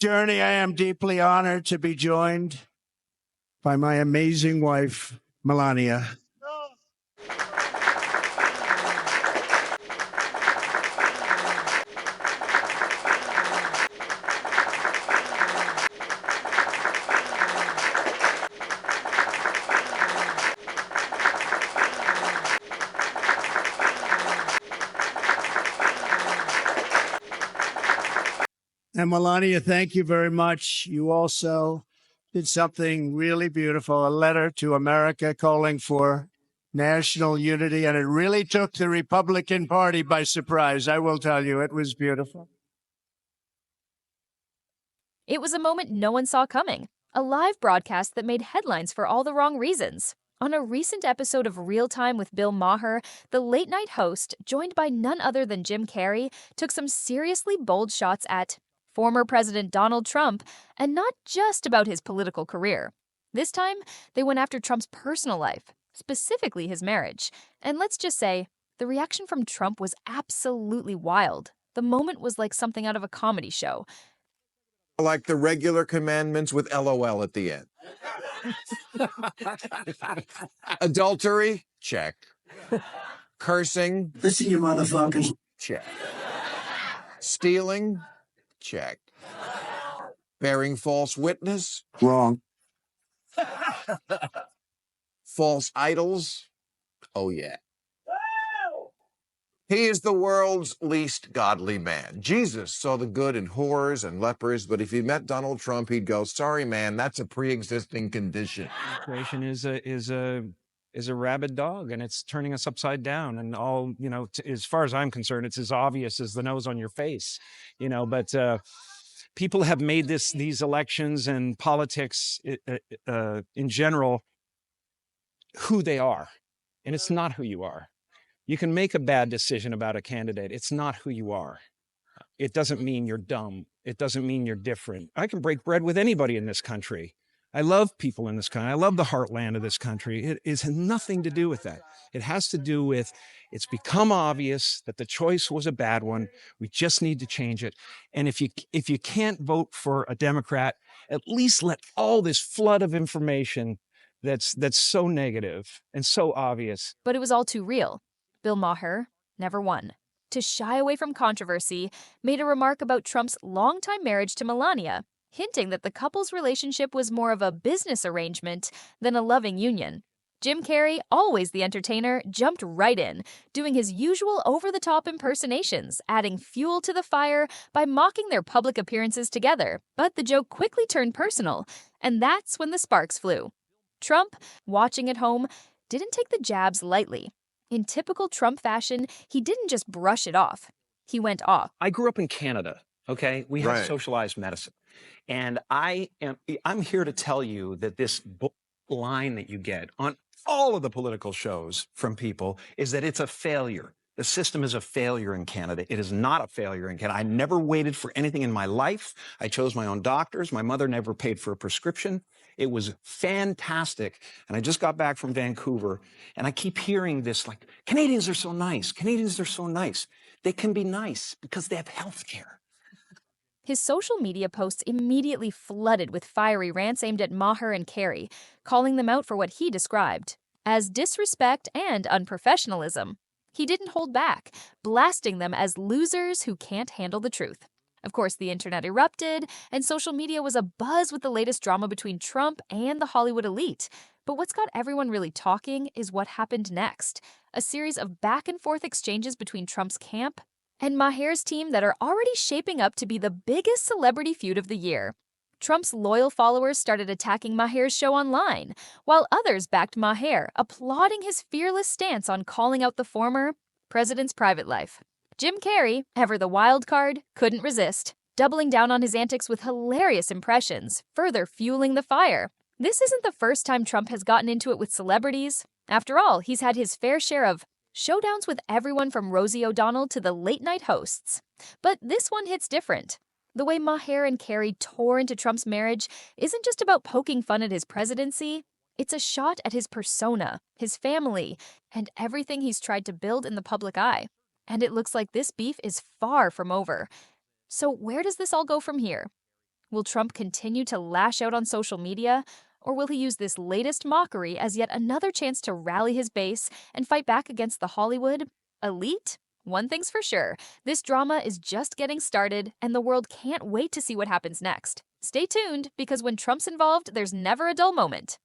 journey, I am deeply honored to be joined by my amazing wife, Melania. And Melania, thank you very much. You also did something really beautiful, a letter to America calling for national unity, and it really took the Republican Party by surprise. I will tell you, it was beautiful. It was a moment no one saw coming, a live broadcast that made headlines for all the wrong reasons. On a recent episode of Real Time with Bill Maher, the late-night host, joined by none other than Jim Carrey, took some seriously bold shots at former President Donald Trump, and not just about his political career. This time, they went after Trump's personal life, specifically his marriage. And let's just say, the reaction from Trump was absolutely wild. The moment was like something out of a comedy show. Like the regular commandments with LOL at the end. Adultery? Check. Cursing? Listen, you motherfuckers. Check. Stealing? Check. Bearing false witness? Wrong. False idols? Oh, yeah. He is the world's least godly man. Jesus saw the good in whores and lepers, but if he met Donald Trump, he'd go, sorry, man, that's a pre-existing condition. Immigration is a rabid dog, and it's turning us upside down. And all, as far as I'm concerned, it's as obvious as the nose on your face, but people have made these elections and politics in general who they are, and it's not who you are. You can make a bad decision about a candidate. It's not who you are. It doesn't mean you're dumb. It doesn't mean you're different. I can break bread with anybody in this country. I love people in this country. I love the heartland of this country. It has nothing to do with that. It has to do with, it's become obvious that the choice was a bad one. We just need to change it. And if you can't vote for a Democrat, at least let all this flood of information that's so negative and so obvious. But it was all too real. Bill Maher never won. To shy away from controversy, made a remark about Trump's longtime marriage to Melania, hinting that the couple's relationship was more of a business arrangement than a loving union. Jim Carrey, always the entertainer, jumped right in, doing his usual over-the-top impersonations, adding fuel to the fire by mocking their public appearances together. But the joke quickly turned personal, and that's when the sparks flew. Trump, watching at home, didn't take the jabs lightly. In typical Trump fashion, he didn't just brush it off. He went off. I grew up in Canada, okay? We have socialized medicine. And I'm here to tell you that this line that you get on all of the political shows from people is that it's a failure. The system is a failure in Canada. It is not a failure in Canada. I never waited for anything in my life. I chose my own doctors. My mother never paid for a prescription. It was fantastic. And I just got back from Vancouver, and I keep hearing this, like, Canadians are so nice. Canadians are so nice. They can be nice because they have health care. His social media posts immediately flooded with fiery rants aimed at Maher and Carrey, calling them out for what he described as disrespect and unprofessionalism. He didn't hold back, blasting them as losers who can't handle the truth. Of course, the internet erupted, and social media was abuzz with the latest drama between Trump and the Hollywood elite. But what's got everyone really talking is what happened next, a series of back-and-forth exchanges between Trump's camp and Maher's team that are already shaping up to be the biggest celebrity feud of the year. Trump's loyal followers started attacking Maher's show online, while others backed Maher, applauding his fearless stance on calling out the former president's private life. Jim Carrey, ever the wild card, couldn't resist, doubling down on his antics with hilarious impressions, further fueling the fire. This isn't the first time Trump has gotten into it with celebrities. After all, he's had his fair share of showdowns with everyone from Rosie O'Donnell to the late-night hosts. But this one hits different. The way Maher and Carrey tore into Trump's marriage isn't just about poking fun at his presidency. It's a shot at his persona, his family, and everything he's tried to build in the public eye. And it looks like this beef is far from over. So where does this all go from here? Will Trump continue to lash out on social media? Or will he use this latest mockery as yet another chance to rally his base and fight back against the Hollywood elite? One thing's for sure, this drama is just getting started, and the world can't wait to see what happens next. Stay tuned, because when Trump's involved, there's never a dull moment.